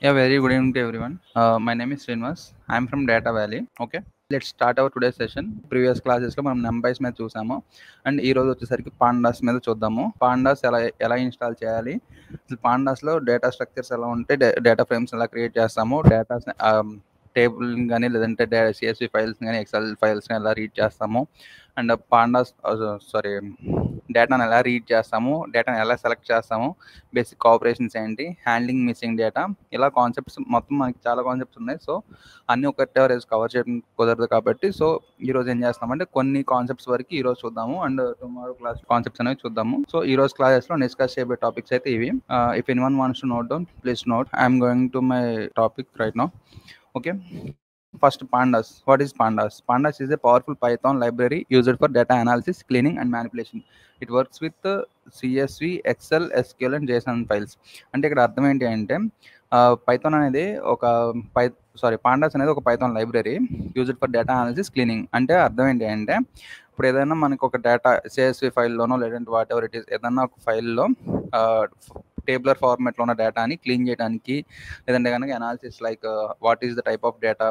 Yeah, very good evening to everyone. My name is Srinivas. I'm from Data Valley. Okay, let's start our today's session. Previous క్లాసెస్లో మనం నెంబైస్ మీద చూసాము and ఈ రోజు వచ్చేసరికి pandas మీద చూద్దాము. పాండాస్ ఎలా ఇన్స్టాల్ చేయాలి, అసలు పాండాస్లో డేటా స్ట్రక్చర్స్ ఎలా ఉంటాయి, డేటా ఫ్రేమ్స్ ఎలా క్రియేట్ చేస్తాము, డేటా టేబుల్ కానీ లేదంటే సిఎస్వి ఫైల్స్ కానీ ఎక్సెల్ ఫైల్స్ని ఎలా రీడ్ చేస్తాము అండ్ పాండాస్ సారీ డేటాను ఎలా రీడ్ చేస్తాము, డేటాను ఎలా సెలెక్ట్ చేస్తాము, బేసిక్ ఆపరేషన్స్ ఏంటి, హ్యాండ్లింగ్ మిస్సింగ్ డేటా, ఇలా కాన్సెప్ట్స్ మొత్తం మనకి చాలా కాన్సెప్ట్స్ ఉన్నాయి. సో అన్నీ ఒకటే రోజు కవర్ చేయడం కుదరదు కాబట్టి సో ఈరోజు ఏం చేస్తామంటే కొన్ని కాన్సెప్ట్స్ వరకు ఈరోజు చూద్దాము అండ్ టుమారో క్లాస్ కాన్సెప్ట్స్ అనేవి చూద్దాము. సో ఈ రోజు క్లాసెస్లో డిస్కస్ చేయబోయే టాపిక్స్ అయితే ఇవి. If anyone wants to note down, please note. I'm going to my topic right now. Okay. First, pandas. What is pandas? Pandas is a powerful Python library used for data analysis, cleaning, and manipulation. It works with CSV, Excel, SQL, and JSON files. అంటే ఇక్కడ అర్థం ఏంటి అంటే Python అనేది pandas అనేది ఒక Python library used for data analysis, cleaning. అంటే అర్థం ఏంటి అంటే ఇప్పుడు ఏదైనా మనకు ఒక డేటా సిఎస్వి ఫైల్లోనో లేదంటే వాట్ ఎవర్ ఇట్ ఈస్ ఏదైనా ఒక ఫైల్లో టేబులర్ ఫార్మాట్లో ఉన్న డేటాని క్లీన్ చేయడానికి లేదంటే కనుక analysis like what is the type of data,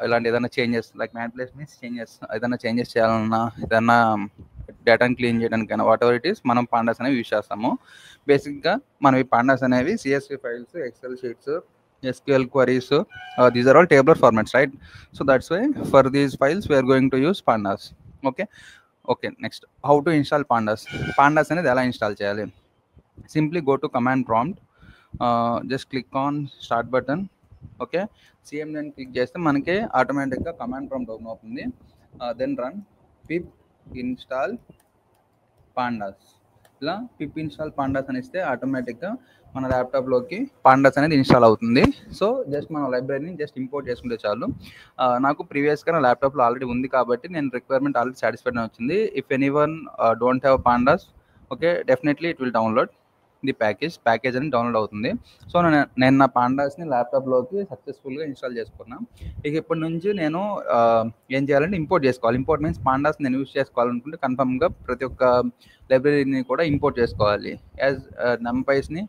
ఇలాంటి ఏదైనా changes like manipulation means changes, ఏదైనా చేంజెస్ చేయాలన్నా ఏదైనా డేటాని క్లీన్ చేయడానికైనా వాట్ ఎవర్ ఇట్ ఈస్ మనం పాండాస్ అనేవి యూజ్ చేస్తాము. బేసిక్గా మనం ఈ పాండాస్ అనేవి CSV files, excel sheets, SQL queries, these are all tabular formats, right? So that's why for these files we are going to use pandas. Okay, next, how to install pandas అనేది ఎలా install చేయాలి? Simply go to command prompt, just click on start button. Okay, cmd click చేస్తే మనకి ఆటోమేటిక్గా command prompt open అవుతుంది. Then run pip install pandas. ఇలా pip install pandas అని ఇస్తే ఆటోమేటిక్గా మన ల్యాప్టాప్లోకి పాండాస్ అనేది ఇన్స్టాల్ అవుతుంది. సో జస్ట్ మన లైబ్రరీని జస్ట్ ఇంపోర్ట్ చేసుకుంటే చాలు. నాకు ప్రీవియస్గా నా ల్యాప్టాప్లో ఆల్రెడీ ఉంది కాబట్టి నేను రిక్వైర్మెంట్ ఆల్రెడీ సాటిస్ఫైడ్ వచ్చింది. If anyone don't have pandas, okay, definitely it will download the package అని డౌన్లోడ్ అవుతుంది. సో నేను నా పాండాస్ని ల్యాప్టాప్లోకి సక్సెస్ఫుల్గా ఇన్స్టాల్ చేసుకున్నాను. ఇక ఇప్పటి నుంచి నేను ఏం చేయాలంటే ఇంపోర్ట్ చేసుకోవాలి. ఇంపోర్ట్ మీన్స్ పాండాస్ నేను యూజ్ చేసుకోవాలనుకుంటే కన్ఫర్మ్గా ప్రతి ఒక్క లైబ్రరీని కూడా ఇంపోర్ట్ చేసుకోవాలి. యాజ్ నెంపైస్ని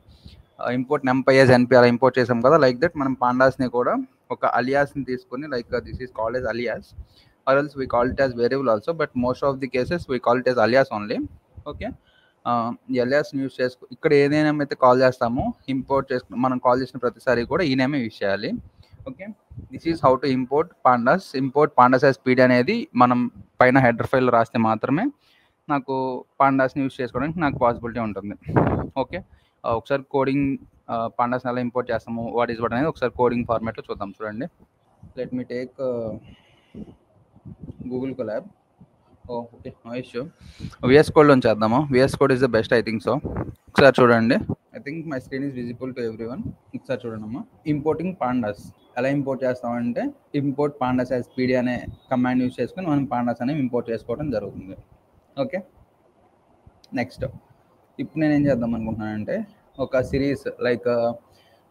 ఇంపోర్ట్ నెంపైఎస్ ఎన్పి అలా ఇంపోర్ట్ చేసాం కదా, లైక్ దట్ మనం పాండాస్ని కూడా ఒక అలియాస్ని తీసుకొని like this is called as alias or else we call it as variable also, but most of the cases we call it as alias only. Okay, ఎలియాస్ని use చేసుకో. ఇక్కడ ఏ నేమ్ అయితే కాల్ చేస్తామో ఇంపోర్ట్ చేసుకుని మనం కాల్ చేసిన ప్రతిసారి కూడా ఈ నేమే యూజ్ చేయాలి. Okay, this is how to import pandas. Import pandas as PD అనేది మనం పైన హెడర్ ఫైల్ రాస్తే మాత్రమే నాకు పాండాస్ని యూజ్ చేసుకోవడానికి నాకు పాసిబిలిటీ ఉంటుంది. ఓకే, ఒకసారి కోడింగ్ పాండాస్ ఎలా ఇంపోర్ట్ చేస్తాము, వాట్ ఈజ్ వాట్ అనేది ఒకసారి కోడింగ్ ఫార్మాట్లో చూద్దాం. చూడండి, let me take Google Colab. Okay, no issue. VS కోడ్లో చేద్దాము. VS code is the best, I think so. ఒకసారి చూడండి, I think my screen is visible to everyone. ఒకసారి చూడండి అమ్మా, ఇంపోర్టింగ్ పాండాస్ ఎలా ఇంపోర్ట్ చేస్తామంటే ఇంపోర్ట్ పాండాస్ యాజ్ పీడీ అనే కమాండ్ యూజ్ చేసుకొని మనం పాండాస్ అనేవి ఇంపోర్ట్ చేసుకోవడం జరుగుతుంది. ఓకే, నెక్స్ట్ ఇప్పుడు నేను ఏం చేద్దాం అనుకుంటున్నానంటే ఒక సిరీస్ లైక్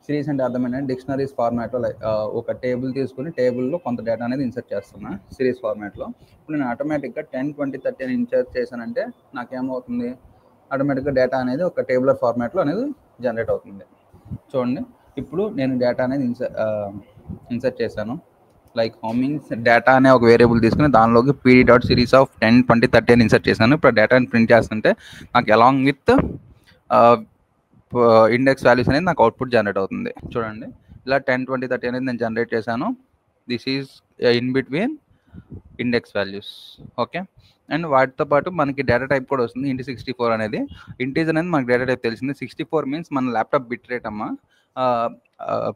సిరీస్ అంటే అర్థమైనా డిక్షనరీస్ ఫార్మాట్లో లైక్ ఒక టేబుల్ తీసుకుని టేబుల్లో కొంత డేటా అనేది ఇన్సర్ట్ చేస్తున్నా సిరీస్ ఫార్మాట్లో. ఇప్పుడు నేను ఆటోమేటిక్గా 10, 20, 30 అని ఇన్సర్ట్ చేశానంటే నాకేమవుతుంది, ఆటోమేటిక్గా డేటా అనేది ఒక టేబులర్ ఫార్మాట్లో అనేది జనరేట్ అవుతుంది. చూడండి, ఇప్పుడు నేను డేటా అనేది ఇన్సర్ట్ చేశాను. లైక్ హోమింగ్స్ డేటా అనే ఒక వేరియబుల్ తీసుకుని దానిలోకి పీడీ డాట్ సిరీస్ ఆఫ్ 10, 20, 30 అని ఇన్సర్ట్ చేశాను. ఇప్పుడు డేటాని ప్రింట్ చేస్తుంటే నాకు అలాంగ్ విత్ ఇండెక్స్ వాల్యూస్ అనేది నాకు అవుట్పుట్ జనరేట్ అవుతుంది. చూడండి, ఇలా 10, 20, 30 అనేది నేను జనరేట్ చేశాను. This is in between index values. Okay, and వాటితో పాటు మనకి డేటా టైప్ కూడా వస్తుంది. ఇంటి 64 అనేది ఇంటీజర్ అనేది మనకి డేటా టైప్ తెలిసింది. 64 మీన్స్ మన ల్యాప్టాప్ బిట్ రేట్ అమ్మా.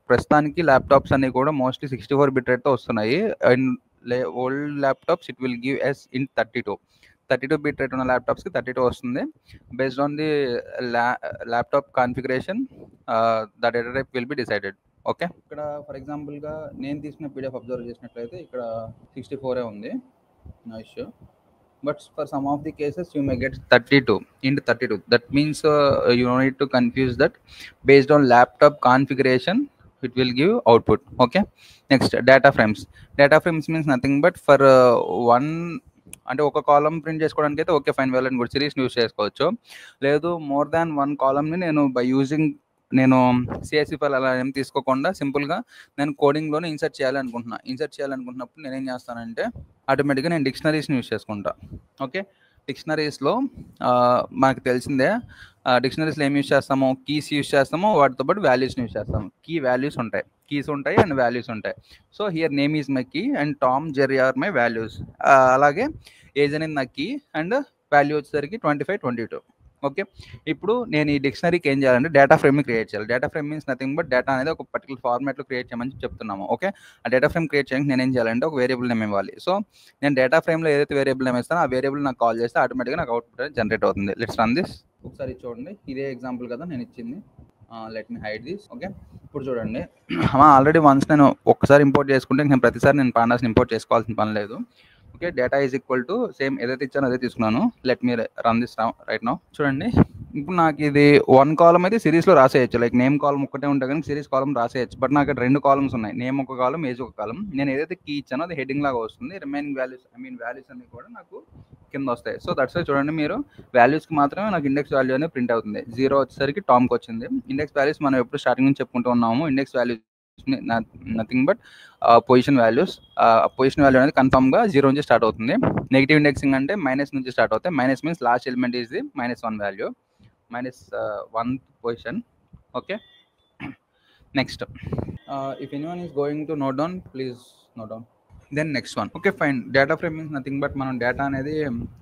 ప్రస్తుతానికి ల్యాప్టాప్స్ అన్ని కూడా మోస్ట్లీ 64 బిట్ రేట్తో వస్తున్నాయి. And old laptops it will give us in 32 bit rate ఉన్న ల్యాప్టాప్స్కి 32 వస్తుంది. Based on the laptop configuration the data type will be decided. Okay, ఇక్కడ ఫర్ ఎగ్జాంపుల్గా నేను తీసుకున్న పీడిఎఫ్ అబ్జర్వ్ చేసినట్లయితే ఇక్కడ 64 ఉంది, no issue. But for some of the cases you may get 32 into 32. That means you don't need to confuse that. Based on laptop configuration it will give output. Okay, next, data frames means nothing but for one అంటే ఒక కాలం print చేసుకోవడానికి అయితే okay fine, well and good, సిరీస్ని use చేసుకోవచ్చు. లేదు more than one కాలమ్ని నేను by using నేను సిఎస్వి ఫైల్ అలా ఏం తీసుకోకుండా సింపుల్గా నేను కోడింగ్లోనే ఇన్సర్ట్ చేయాలనుకుంటున్నప్పుడు నేనేం చేస్తానంటే ఆటోమేటిక్గా నేను డిక్షనరీస్ని యూస్ చేసుకుంటా. ఓకే, డిక్షనరీస్లో మనకు తెలిసిందే, డిక్షనరీస్లో ఏం యూస్ చేస్తాము, కీస్ యూస్ చేస్తాము, వాటితో పాటు వాల్యూస్ని యూస్ చేస్తాము. కీస్ ఉంటాయి అండ్ వాల్యూస్ ఉంటాయి. So here name is my key and Tom Jerry are my values. అలాగే ఏజ్ అనేది నా కీ అండ్ వాల్యూ వచ్చేసరికి 25, 22. ఓకే, ఇప్పుడు నేను ఈ డిక్షనరీకి ఏం చేయాలంటే డేటా ఫ్రేమ్ని క్రియేట్ చేయాలి. Data frame means nothing but data అనేది ఒక పర్టికులర్ ఫార్మాట్లో క్రియేట్ చేయమని చెప్తున్నాము. ఓకే, ఆ డేటా ఫ్రేమ్ క్రియేట్ చేయడానికి నేను ఏం చేయాలంటే ఒక వేరియబుల్ నేమ్ ఇవ్వాలి. సో నేను డేటా ఫ్రేమ్లో ఏదైతే వేరియబుల్ నేమ్ ఇస్తానో ఆ వేరియబుల్ నాకు కాల్ చేస్తే ఆటోమేటిక్గా నాకు అవుట్పుట్ అనేది జనరేట్ అవుతుంది. Let's run this. ఒకసారి చూడండి, ఇదే ఎగ్జాంపుల్ కదా నేను ఇచ్చింది. Let me hide this. Okay, ఇప్పుడు చూడండి, ఆల్రెడీ వన్స్ నేను ఒక్కసారి ఇంపోర్ట్ చేసుకుంటే నేను ప్రతిసారి నేను పాండాస్ని ఇంపోర్ట్ చేసుకోవాల్సిన పని లేదు. Okay, data is equal to same ఏదైతే ఇచ్చానో అదే తీసుకున్నాను. Let me run this right now. చూడండి, ఇప్పుడు నాకు ఇది 1 కాలం అయితే సిరీస్లో రాసేయచ్చు. లైక్ నేమ్ కాలం ఒక్కటే ఉంటే కానీ సిరీస్ కాలం రాసేయచ్చు. బట్ నాకు ఇక్కడ 2 కాలమ్స్ ఉన్నాయి, నేమ్ ఒక కాలం, ఏజ్ ఒక కాలం. నేను ఏదైతే కీ ఇచ్చానో అది హెడ్డింగ్ లాగా వస్తుంది. రిమైనింగ్ వాల్యూస్ వాల్యూస్ అన్ని కూడా నాకు కింద వస్తాయి. సో దట్స్ వై చూడండి, మీరు వాల్యూస్కి మాత్రమే నాకు ఇండెక్స్ వాల్యూ అనేది ప్రింట్ అవుతుంది. 0 వచ్చేసరికి టామ్కి వచ్చింది. ఇండెక్స్ వాల్యూస్ మనం ఎప్పుడు స్టార్టింగ్ నుంచి చెప్పుకుంటూ ఉన్నాము. Index values nothing but position values. Position value అనేది కన్ఫర్మ్గా 0 నుంచి స్టార్ట్ అవుతుంది. నెగిటివ్ ఇండెక్సింగ్ అంటే మైనస్ నుంచి స్టార్ట్ అవుతాయి. Minus means last element is the -1 value, -1 position. Okay, next if anyone is going to note down, please note down. Then next one. Okay fine, data frame means nothing but మనం data అనేది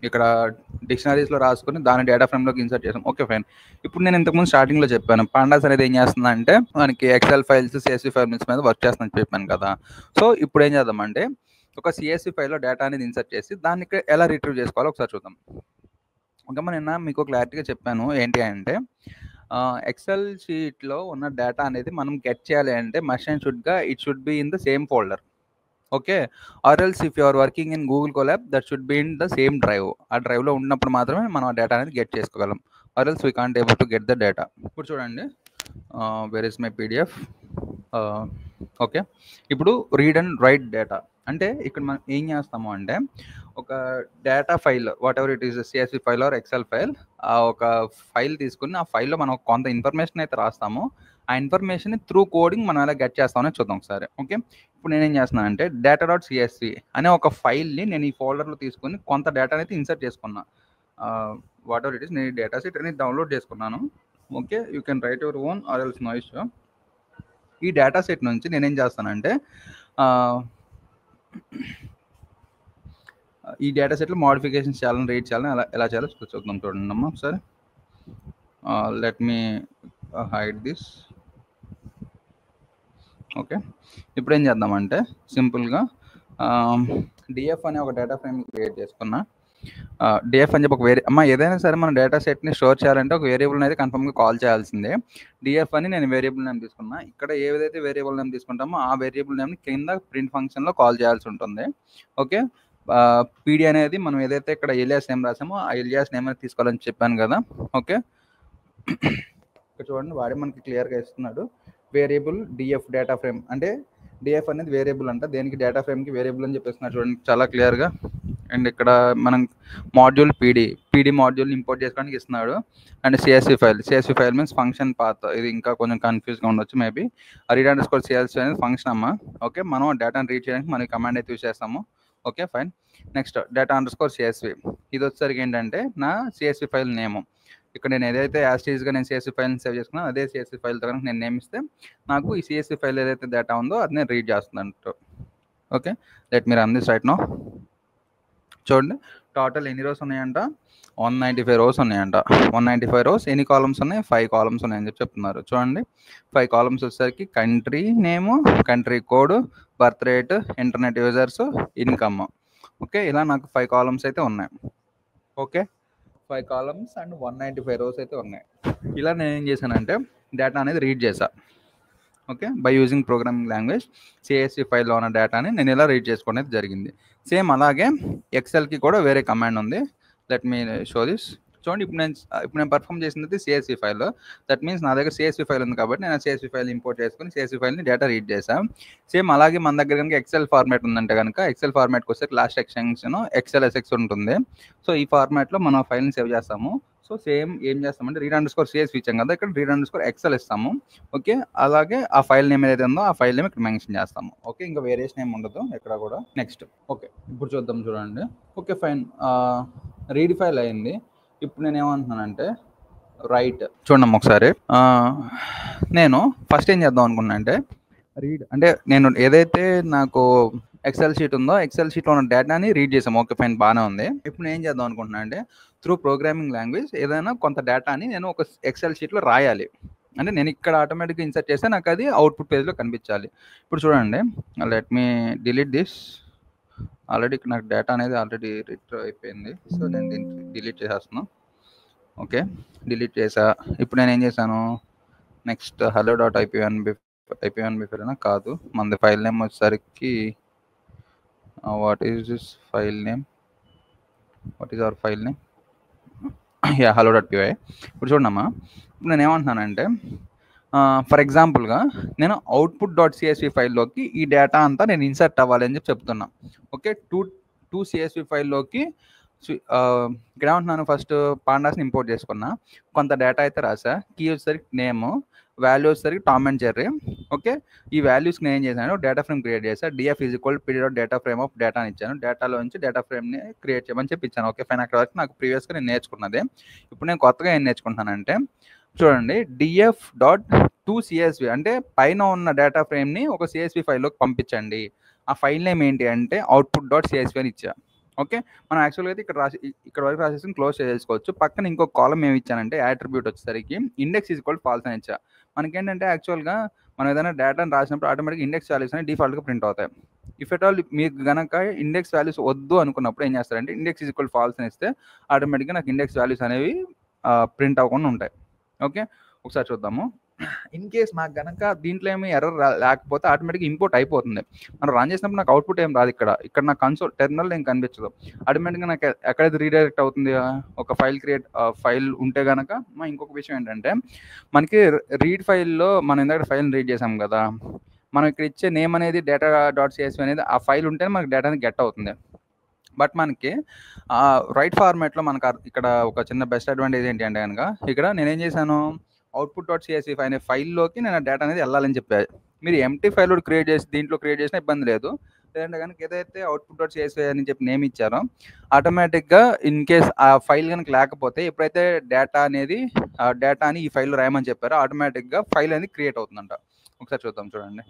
ఇక్కడ డిక్షనరీస్లో రాసుకొని దాన్ని data ఫ్రేమ్లోకి insert చేసాం. Okay fine, ఇప్పుడు నేను ఇంతకుముందు స్టార్టింగ్లో చెప్పాను పాండాస్ అనేది ఏం చేస్తుందంటే మనకి ఎక్సెల్ ఫైల్స్, సిఎస్వి ఫైల్స్ మీద వర్క్ చేస్తుందని చెప్పాను కదా. సో ఇప్పుడు ఏం చేద్దామంటే ఒక సిఎస్వి ఫైల్లో డేటా అనేది ఇన్సర్ట్ చేసి దాన్ని ఇక్కడ ఎలా రిట్రీవ్ చేసుకోవాలో ఒకసారి చూద్దాం. ఓకే, నిన్న మీకు క్లారిటీగా చెప్పాను ఏంటి అంటే ఎక్సెల్ షీట్లో ఉన్న డేటా అనేది మనం గెట్ చేయాలి అంటే must and it should be in the same folder. Okay, or else if you are working in Google Colab that should be in the same drive. ఆ డ్రైవ్లో ఉన్నప్పుడు మాత్రమే మనం ఆ డేటా అనేది గెట్ చేసుకోగలం. Or else we can't able to get the data. ఇప్పుడు చూడండి, where is my PDF. Okay, ఇప్పుడు రీడ్ అండ్ రైట్ డేటా అంటే ఇక్కడ మనం ఏం చేస్తాము అంటే ఒక data file, whatever it is CSV file or Excel file, ఒక ఫైల్ తీసుకుని ఆ ఫైల్లో మనం కొంత ఇన్ఫర్మేషన్ అయితే రాస్తాము. ఆ ఇన్ఫర్మేషన్ త్రూ కోడింగ్ మనం ఎలా గెట్ చేస్తామని చూద్దాం ఒకసారి. ఓకే, ఇప్పుడు నేనేం చేస్తున్నానంటే data.csv అనే ఒక ఫైల్ని నేను ఈ ఫోల్డర్లో తీసుకుని కొంత డేటా అయితే ఇన్సర్ట్ చేసుకున్నా. వాట్ ఎవర్ ఇట్ ఈస్, నేను డేటా సెట్ అనేది డౌన్లోడ్ చేసుకున్నాను. Okay, you can write your own or else no issue. ఈ డేటా సెట్ నుంచి నేనేం చేస్తానంటే ఈ డేటా సెట్లో మోడిఫికేషన్స్ చేయాలని, రీడ్ చేయాలని ఎలా చేయాలో చూద్దాం. చూడండి అమ్మా ఒకసారి. Let me hide this. Okay, ఇప్పుడు ఏం చేద్దామంటే సింపుల్గా డిఎఫ్ అనే ఒక డేటా ఫ్రేమ్ క్రియేట్ చేసుకున్నా. డిఎఫ్ అని చెప్పి ఒక ఏదైనా సరే మన డేటా సెట్ని స్టోర్ చేయాలంటే ఒక వేరియబుల్ అయితే కన్ఫర్మ్గా కాల్ చేయాల్సిందే. డిఎఫ్ అని నేను వేరియబుల్ నేమ్ తీసుకున్నా. ఇక్కడ ఏదైతే వేరియబుల్ నేమ్ తీసుకుంటామో ఆ వేరియబుల్ నేమ్ని కింద ప్రింట్ ఫంక్షన్లో కాల్ చేయాల్సి ఉంటుంది. ఓకే, పీడి అనేది మనం ఏదైతే ఇక్కడ ఎలియాస్ నేమ్ రాసామో ఆ ఎలియాస్ నేమ్ అనేది తీసుకోవాలని చెప్పాను కదా. ఓకే, ఇక్కడ చూడండి, వాడే మనకి క్లియర్గా ఇస్తున్నాడు వేరియబుల్ డిఎఫ్ డేటా ఫ్రేమ్ అంటే డిఎఫ్ అనేది వేరియబుల్ అంట, దేనికి డేటా ఫ్రేమ్కి వేరియబుల్ అని చెప్పేస్తున్నారు చూడండి చాలా క్లియర్గా. అండ్ ఇక్కడ మనం మాడ్యూల్ పీడి మాడ్యూల్ని ఇంపోర్ట్ చేసుకోవడానికి ఇస్తున్నాడు. And CSV file means function path. ఇది ఇంకా కొంచెం కన్ఫ్యూజ్గా ఉండొచ్చు maybe. Read under score CSV అనేది ఫంక్షన్ అమ్మా. ఓకే, మనం డేటాను రీడ్ చేయడానికి మనం కమాండ్ అయితే యూజ్ చేస్తాము. Okay fine, next data under score CSV. ఇది వచ్చేసరికి ఏంటంటే నా సిఎస్వి ఫైల్ నేమ్. ఇక్కడ నేను ఏదైతే యాస్టీజ్గా నేను సిఎస్వి ఫైల్ని సేవ్ చేసుకున్నాను అదే సిఎస్వి ఫైల్ కనుక నేను నేమ్ ఇస్తే నాకు ఈ సిఎస్వి ఫైల్ ఏదైతే డేటా ఉందో అది నేను రీడ్ చేస్తున్నాను. Okay, let me run this right now. చూడండి, టోటల్ ఎన్ని రోస్ ఉన్నాయంట, 195 రోస్ ఉన్నాయంట. 195 రోస్, ఎన్ని కాలమ్స్ ఉన్నాయి, 5 కాలమ్స్ ఉన్నాయని చెప్తున్నారు. చూడండి, 5 కాలమ్స్ వచ్చేసరికి country name, country code, birth rate, internet users, income. Okay, ఇలా నాకు 5 కాలమ్స్ అయితే ఉన్నాయి. ఓకే, 5 కాలమ్స్ అండ్ 195 రోస్ అయితే ఉన్నాయి. ఇలా నేను ఏం చేశానంటే డేటా అనేది రీడ్ చేశా. Okay, by using programming language CSV ఫైల్లో ఉన్న డేటాని నేను ఇలా రీడ్ చేసుకోవడం జరిగింది. సేమ్ అలాగే ఎక్సెల్కి కూడా వేరే కమాండ్ ఉంది. Let me show this. చూడండి ఇప్పుడు నేను పర్ఫామ్ చేసింది CSV ఫైల్. దట్ మీన్స్ నా దగ్గర CSV ఫైల్ ఉంది కాబట్టి నేను CSV ఫైల్ ఇంపోర్ట్ చేసుకొని CSV ఫైల్ని డేటా రీడ్ చేశాను. సేమ్ అలాగే మన దగ్గర కనుక ఎక్సెల్ ఫార్మాట్ ఉందంటే కనుక ఎక్సెల్ ఫార్మాట్కి వస్తే లాస్ట్ ఎక్స్టెన్షన్ XLSX ఉంటుంది. సో ఈ ఫార్మాట్లో మనం ఫైల్ని సేవ్ చేస్తాము. సో సేమ్ ఏం చేస్తామంటే read_CSV ఇచ్చాం కదా, ఇక్కడ read_XL ఇస్తాము. ఓకే, అలాగే ఆ ఫైల్ నేమ్ ఏదైతే ఉందో ఆ ఫైల్ నేమ్ ఇక్కడ మెన్షన్ చేస్తాము. ఓకే, ఇంకా వేరియేషన్ ఏమి ఉండదు ఎక్కడ కూడా. నెక్స్ట్ ఓకే, ఇప్పుడు చూద్దాం చూడండి. ఓకే ఫైన్, రీడ్ ఫైల్ అయింది. ఇప్పుడు నేను ఏమంటున్నానంటే రైట్ చూడండి ఒకసారి. నేను ఫస్ట్ ఏం చేద్దాం అనుకున్నా అంటే రీడ్ అంటే నేను ఏదైతే నాకు ఎక్సెల్ షీట్ ఉందో ఎక్సెల్ షీట్లో ఉన్న డేటాని రీడ్ చేసాము. ఓకే ఫైన్, బాగానే ఉంది. ఇప్పుడు నేను ఏం చేద్దాం అనుకుంటున్నా అంటే త్రూ ప్రోగ్రామింగ్ లాంగ్వేజ్ ఏదైనా కొంత డేటాని నేను ఒక ఎక్సెల్ షీట్లో రాయాలి. అంటే నేను ఇక్కడ ఆటోమేటిక్గా ఇన్సర్ట్ చేస్తే నాకు అది అవుట్పుట్ పేజ్లో కనిపించాలి. ఇప్పుడు చూడండి, let me delete this. Already నాకు డేటా అనేది ఆల్రెడీ రిట్రీవ్ అయిపోయింది. సో నేను దీన్ని డిలీట్ చేసేస్తున్నాను. ఓకే, డిలీట్ చేసా. ఇప్పుడు నేను ఏం చేశాను, నెక్స్ట్ hello.ipv1 కాదు, మనది ఫైల్ నేమ్ వచ్చేసరికి what is this file name, what is our file name, yeah hello.py. ఇప్పుడు చూడమ్మా, ఇప్పుడు నేను ఏమంటున్నానంటే ఫర్ ఎగ్జాంపుల్గా నేను output.csv ఫైల్లోకి ఈ డేటా అంతా నేను ఇన్సర్ట్ అవ్వాలి అని చెప్తున్నా. ఓకే, టూ CSV ఫైల్లోకి ఇక్కడ ఏమంటున్నాను, ఫస్ట్ పాండాస్ని ఇంపోర్ట్ చేసుకున్నా, కొంత డేటా అయితే రాసా, కీ వచ్చేసరికి నేమ్, వాల్యూ వచ్చేసరికి టామ్ అండ్ జెర్రీ. ఓకే, ఈ వాల్యూస్కి నేను ఏం చేశాను, డేటా ఫ్రేమ్ క్రియేట్ చేశాను. DF pd.data frame of data అని ఇచ్చాను. డేటాలో నుంచి డేటా ఫ్రేమ్ని క్రియేట్ చేయమని చెప్పి ఇచ్చాను. ఓకే ఫైన్, అక్కడ వరకు నాకు ప్రీవియస్గా నేను నేర్చుకున్నదే. ఇప్పుడు నేను కొత్తగా ఏం నేర్చుకుంటున్నానంటే చూడండి, df.toCSV అంటే పైన ఉన్న డేటా ఫ్రేమ్ని ఒక CSV ఫైల్లోకి పంపించండి. ఆ ఫైల్ నేమ్ ఏంటి అంటే output.csv అని ఇచ్చా. ఓకే, మనం యాక్చువల్గా అయితే ఇక్కడ వరకు రాసేసి క్లోజ్ చేసుకోవచ్చు. పక్కన ఇంకో కాలం ఏమి ఇచ్చానంటే యాట్రిబ్యూట్ వచ్చేసరికి ఇండెక్స్ false అని ఇచ్చా. మనకేంటంటే యాక్చువల్గా మనం ఏదైనా డేటాను రాసినప్పుడు ఆటోమేటిక్గా ఇండెక్స్ వాల్యూస్ అనేవి డిఫాల్ట్గా ప్రింట్ అవుతాయి. ఇఫ్ ఎట్ ఆల్ మీకు గనక ఇండెక్స్ వాల్యూస్ వద్దు అనుకున్నప్పుడు ఏం చేస్తారంటే ఇండెక్స్ false అని ఇస్తే ఆటోమేటిక్గా నాకు ఇండెక్స్ వాల్యూస్ అనేవి ప్రింట్ అవ్వకుండా ఉంటాయి. ఓకే, ఒకసారి చూద్దాము. ఇన్ కేస్ నాకు గనక దీంట్లో ఏమి ఎర్రర్ లేకపోతే ఆటోమేటిక్గా ఇంపోర్ట్ అయిపోతుంది. మనం రన్ చేసినప్పుడు నాకు అవుట్పుట్ ఏం రాదు. ఇక్కడ నాకు కన్సోల్ టెర్మినల్ ఏం కనిపించదు. ఆటోమేటిక్గా నాకు ఎక్కడైతే రీడైరెక్ట్ అవుతుంది, ఒక ఫైల్ ఉంటే కనుక. ఇంకొక విషయం ఏంటంటే మనకి రీడ్ ఫైల్లో మనం ఇందాక ఫైల్ని రీడ్ చేసాం కదా, మనం ఇక్కడ ఇచ్చే నేమ్ అనేది data.csv అనేది ఆ ఫైల్ ఉంటేనే మనకి డేటాని గెట్ అవుతుంది. బట్ మనకి రైట్ ఫార్మాట్లో మనకు ఇక్కడ ఒక చిన్న బెస్ట్ అడ్వాంటేజ్ ఏంటి అంటే కనుక ఇక్కడ నేనేం చేశాను, output.csv అనే ఫైల్లోకి నేను డేటా అనేది వెళ్ళాలని చెప్పాను. మీరు ఎంటీ ఫైల్ క్రియేట్ చేసి దీంట్లో క్రియేట్ చేసినా ఇబ్బంది లేదు. లేదంటే కనుక ఏదైతే output.csv అని చెప్పి నేమ్ ఇచ్చారో ఆటోమేటిక్గా ఇన్ కేస్ ఆ ఫైల్ కనుక లేకపోతే ఎప్పుడైతే డేటాని ఈ ఫైల్లో రాయమని చెప్పారో ఆటోమేటిక్గా ఫైల్ అనేది క్రియేట్ అవుతుందంట. ఒకసారి చూద్దాం చూడండి.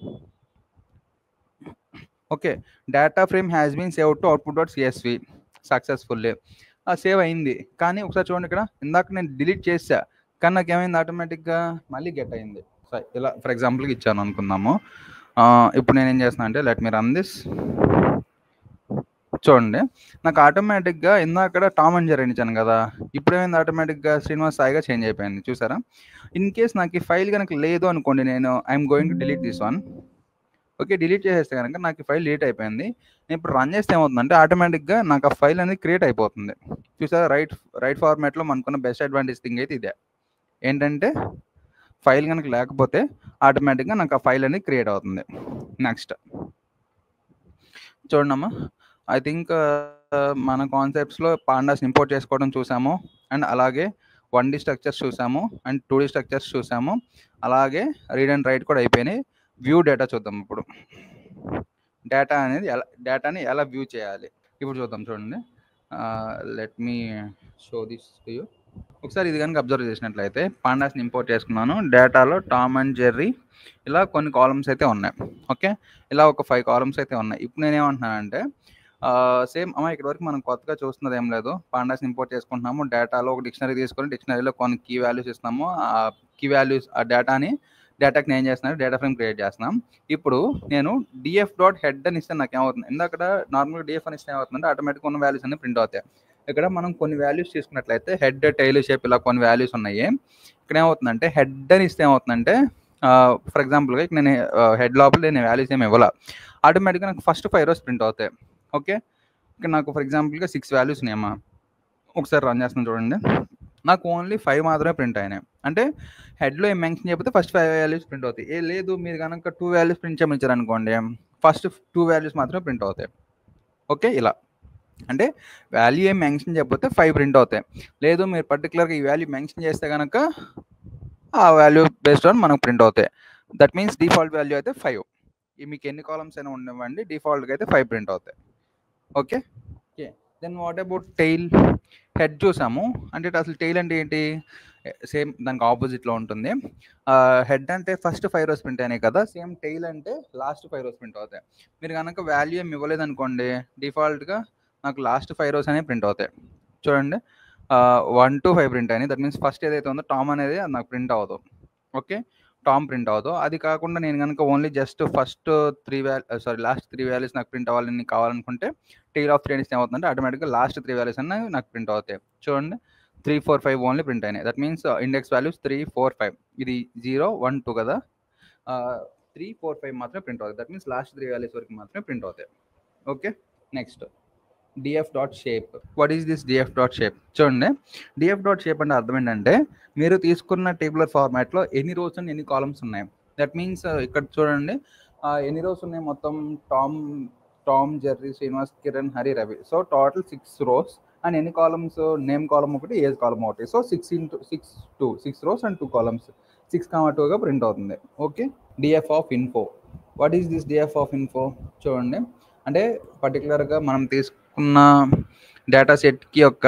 Okay, data frame has been save to output.csv successfully. Save అయింది. కానీ ఒకసారి చూడండి, ఇక్కడ ఇందాక నేను డిలీట్ చేసా కానీ నాకు ఏమైంది, ఆటోమేటిక్గా మళ్ళీ గెట్ అయింది. ఇలా ఫర్ ఎగ్జాంపుల్కి ఇచ్చాను అనుకుందాము. ఇప్పుడు నేను ఏం చేస్తున్నా అంటే లెట్ మీ రన్ దిస్. చూడండి, నాకు ఆటోమేటిక్గా ఇందాక టామ్ అండ్ జెర్రీ ఇచ్చాను కదా, ఇప్పుడు ఏమైంది, ఆటోమేటిక్గా శ్రీనివాస్ సాయిగా చేంజ్ అయిపోయింది. చూసారా? ఇన్ కేస్ నాకు ఈ ఫైల్ కనుక లేదు అనుకోండి, నేను I'm going to delete this one. Okay, delete చేసేస్తే కనుక నాకు ఈ ఫైల్ డిలీట్ అయిపోయింది. నేను ఇప్పుడు రన్ చేస్తే ఏమవుతుందంటే ఆటోమేటిక్గా నాకు ఆ ఫైల్ అనేది క్రియేట్ అయిపోతుంది. చూసారా? రైట్ ఫార్మాట్లో మనకున్న బెస్ట్ అడ్వాంటేజ్ థింగ్ అయితే ఇదే. ఏంటంటే ఫైల్ కనుక లేకపోతే ఆటోమేటిక్గా నాకు ఆ ఫైల్ అనేది క్రియేట్ అవుతుంది. నెక్స్ట్ చూడమ్మా, ఐ థింక్ మన కాన్సెప్ట్స్లో పాండాస్ ఇంపోర్ట్ చేసుకోవడం చూసాము, అండ్ అలాగే 1D స్ట్రక్చర్స్ చూసాము, అండ్ 2D స్ట్రక్చర్స్ చూసాము, అలాగే రీడ్ అండ్ రైట్ కూడా అయిపోయినాయి. వ్యూ డేటా చూద్దాం. ఇప్పుడు డేటాని ఎలా వ్యూ చేయాలి ఇప్పుడు చూద్దాం. చూడండి, let me show this to you. ఒకసారి ఇది కనుక అబ్జర్వ్ చేసినట్లయితే పాండాస్ని ఇంపోర్ట్ చేసుకున్నాను. డేటాలో టామ్ అండ్ జెర్రీ ఇలా కొన్ని కాలమ్స్ అయితే ఉన్నాయి. ఓకే, ఇలా ఒక 5 కాలమ్స్ అయితే ఉన్నాయి. ఇప్పుడు నేనేమంటున్నానంటే సేమ్ ఇక్కడ వరకు మనం కొత్తగా చూస్తున్నది ఏం లేదు. పాండాస్ని ఇంపోర్ట్ చేసుకుంటున్నాము. డేటాలో ఒక డిక్షనరీ తీసుకొని డిక్షనరీలో కొన్ని కీ వాల్యూస్ ఇస్తున్నాము. ఆ కీ వాల్యూస్ ఆ డేటాకి నేను చేస్తున్నాను, డేటా ఫ్రేమ్ క్రియేట్ చేస్తున్నాం. ఇప్పుడు నేను df.head అని ఇస్తే నాకు ఏమవుతుంది, ఇందాక నార్మల్గా df అని ఇస్తే ఏమవుతుందంటే ఆటోమేటిక్గా ఉన్న వాల్యూస్ అన్ని ప్రింట్ అవుతాయి. ఇక్కడ మనం కొన్ని వాల్యూస్ తీసుకున్నట్లయితే హెడ్, టైల్, షేప్ ఇలా కొన్ని వాల్యూస్ ఉన్నాయి. ఇక్కడ ఏమవుతుందంటే హెడ్ అని ఇస్తే ఏమవుతుందంటే ఫర్ ఎగ్జాంపుల్గా ఇక్కడ నేను హెడ్ లోపల నేను వాల్యూస్ ఏమి ఇవ్వాలి, ఆటోమేటిక్గా నాకు ఫస్ట్ 5 rows ప్రింట్ అవుతాయి. ఓకే, ఇక్కడ నాకు ఫర్ ఎగ్జాంపుల్గా 6 వాల్యూస్ ఉన్నాయమ్మా. ఒకసారి రన్ చేస్తున్నాను చూడండి. నాకు ఓన్లీ 5 మాత్రమే ప్రింట్ అయినాయి. అంటే హెడ్‌లో ఏం మెన్షన్ చేయకపోతే ఫస్ట్ 5 వాల్యూస్ ప్రింట్ అవుతాయి. లేదు మీరు గనక 2 వాల్యూస్ ప్రింట్ చేయమని ఇచ్చారనుకోండి, ఫస్ట్ 2 వాల్యూస్ మాత్రమే ప్రింట్ అవుతాయి. ఓకే. ఇలా. అంటే వాల్యూ ఏం మెన్షన్ చేయకపోతే 5 ప్రింట్ అవుతాయి. లేదు మీరు పర్టిక్యులర్‌గా ఈ వాల్యూ మెన్షన్ చేస్తే గనక ఆ వాల్యూ బేస్డ్ ఆన్ మనకు ప్రింట్ అవుతాయి. దట్ మీన్స్ డిఫాల్ట్ వాల్యూ అయితే 5. మీకు ఎన్ని కాలమ్స్ అయినా ఉండనివ్వండి, డిఫాల్ట్‌గా అయితే 5 ప్రింట్ అవుతాయి. Okay. Okay. Then what about tail? Head చూసాము. అంటే అసలు టెయిల్ అంటే ఏంటి? సేమ్ దానికి ఆపోజిట్‌లో ఉంటుంది. హెడ్ అంటే ఫస్ట్ 5 రోస్ ప్రింట్ అయినాయి కదా! సేమ్ టెయిల్ అంటే లాస్ట్ 5 రోస్ ప్రింట్ అవుతాయి. మీరు గనక వాల్యూ ఏమి ఇవ్వలేదనుకోండి, డిఫాల్ట్‌గా నాకు లాస్ట్ 5 రోస్ అనేవి ప్రింట్ అవుతాయి. చూడండి. 1-5 ప్రింట్ అయినాయి. దట్ మీన్స్ ఫస్ట్ ఏదైతే ఉందో టామ్ అనేది అది నాకు ప్రింట్ అవ్వదు. ఓకే. టామ్ ప్రింట్ అవ్వదు. అది కాకుండా నేను గనక only just first last 3 values నాకు ప్రింట్ అవ్వాలని కావాలనుకుంటే టెయిల్ ఆఫ్ 3 అనేసి ఏమవుతుందంటే ఆటోమేటిక్‌గా లాస్ట్ 3 వాల్యూస్ అన్నీ నాకు ప్రింట్ అవుతాయి. చూడండి. 3, 4, 5 ఓన్లీ ప్రింట్ అయినాయి. దట్ మీన్స్ ఇండెక్స్ వాల్యూస్ 3, 4, 5 ఇది 0, 1, 2 కదా! 3, 4, 5 మాత్రమే ప్రింట్ అవుతాయి. దట్ మీన్స్ లాస్ట్ 3 వాల్యూస్ వరకు మాత్రమే ప్రింట్ అవుతాయి. Okay. Next DF dot shape. What is this DF dot shape? చూడండి. డీఎఫ్ డాట్ షేప్ అంటే అర్థం ఏంటంటే మీరు తీసుకున్న టేబులర్ ఫార్మాట్‌లో ఎన్ని రోస్ అండ్ ఎన్ని కాలమ్స్ ఉన్నాయి. దట్ మీన్స్ ఇక్కడ చూడండి. ఎన్ని రోస్ ఉన్నాయి మొత్తం Tom, Jerry, Srinivas, Kiran, Hari, Ravi. So total 6 rows and ఎన్ని కాలమ్స్? నేమ్ కాలమ్ ఒకటి, ఏజ్ కాలమ్ ఒకటి. So 6 rows and 2 columns. 6, 2గా ప్రింట్ అవుతుంది. Okay. DF of info. What is this DF of info? చూడండి. అంటే పర్టికులర్‌గా మనం తీసుకున్న డేటా సెట్‌కి ఒక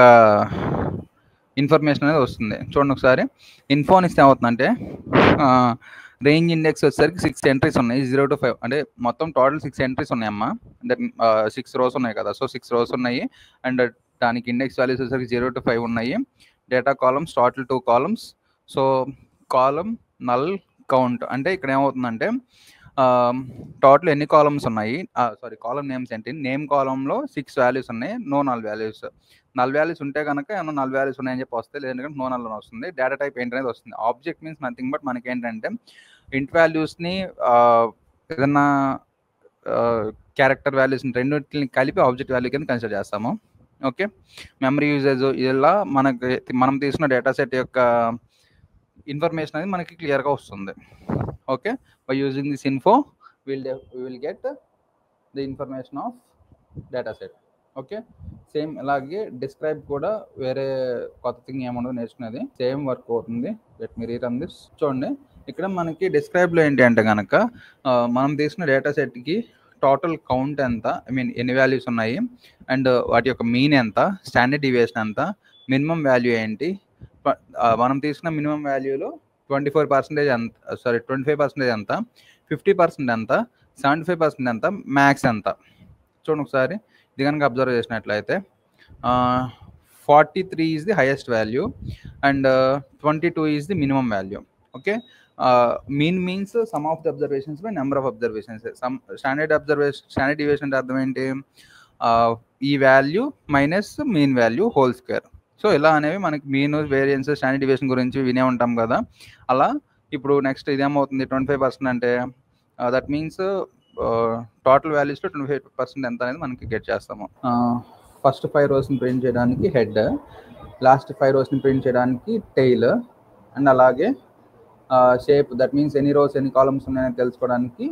ఇన్ఫర్మేషన్ అనేది వస్తుంది. చూడండి ఒకసారి. ఇన్ఫో అని ఇస్తే ఏమవుతుందంటే రేంజ్ ఇండెక్స్ వచ్చేసరికి 6 ఎంట్రీస్ ఉన్నాయి. 0-5 అంటే మొత్తం టోటల్ 6 ఎంట్రీస్ ఉన్నాయమ్మా. దట్ 6 రోస్ ఉన్నాయి కదా! సో 6 రోస్ ఉన్నాయి. అండ్ దానికి ఇండెక్స్ వాల్యూస్ వచ్చేసరికి 0-5 ఉన్నాయి. Data columns total 2 columns. So column null count అంటే ఇక్కడ ఏమవుతుందంటే టోటల్ ఎన్ని కాలమ్స్ ఉన్నాయి? కాలమ్ నేమ్స్ ఏంటి? నేమ్ కాలమ్‌లో 6 వాల్యూస్ ఉన్నాయి. No null values. Null values ఉంటే గనక ఏమన్నా నల్ వాల్యూస్ ఉన్నాయని చెప్పి వస్తాయి. లేదంటే నో నల్ అని వస్తుంది. డేటా టైప్ ఏంటనేది వస్తుంది. ఆబ్జెక్ట్ మీన్స్ నథింగ్ బట్ మనకేంటంటే ఇంట్ వాల్యూస్‌ని ఏదన్నా క్యారెక్టర్ వాల్యూస్‌ని రెండిటిని కలిపి ఆబ్జెక్ట్ వాల్యూ కింద కన్సిడర్ చేస్తాము. ఓకే. మెమరీ యూసేజ్ ఇలా మనం తీసుకున్న డేటా సెట్ యొక్క ఇన్ఫర్మేషన్ అనేది మనకి క్లియర్‌గా వస్తుంది. Okay. By using this info we will get the information of data set. Okay. Same అలాగే డిస్క్రైబ్ కూడా వేరే కొత్త థింగ్ ఏముండదు నేర్చుకునేది. సేమ్ వర్క్ అవుతుంది. Let me rerun this. చూడండి. ఇక్కడ మనకి డిస్క్రైబ్‌లో ఏంటి అంటే గనక మనం తీసుకున్న డేటా సెట్‌కి టోటల్ కౌంట్ ఎంత? ఐ మీన్ ఎన్ని వాల్యూస్ ఉన్నాయి? అండ్ వాటి యొక్క మీన్ ఎంత? స్టాండర్డ్ డీవియేషన్ ఎంత? మినిమమ్ వాల్యూ ఏంటి? మనం తీసుకున్న మినిమమ్ వాల్యూలో 25% ఎంత? 25% ఎంత? 50% ఎంత? 75% ఎంత? మ్యాక్స్ ఎంత? చూడండి ఒకసారి. ఇది గనక అబ్జర్వ్ చేసినట్లయితే 43 is the highest value and 22 is the minimum value. Okay. Mean means some of the observations by number of observations. Standard deviation అంటే అర్థం ఏంటి? ఈ value minus mean value whole square. So ఇలా అనేవి మనకి మీన్, వేరియన్స్, స్టాండర్డ్ డీవియేషన్ గురించి వినే ఉంటాం కదా! అలా ఇప్పుడు నెక్స్ట్ ఇదేమవుతుంది 25% అంటే దట్ మీన్స్ టోటల్ వాల్యూస్లో 25% ఎంత అనేది మనకి గెట్ చేస్తాము. ఫస్ట్ 5 రోస్ని ప్రింట్ చేయడానికి హెడ్, లాస్ట్ 5 రోస్ని ప్రింట్ చేయడానికి టెయిల్ అండ్ అలాగే షేప్ దట్ మీన్స్ ఎన్ని రోస్ ఎన్ని కాలమ్స్ ఉన్నాయని తెలుసుకోవడానికి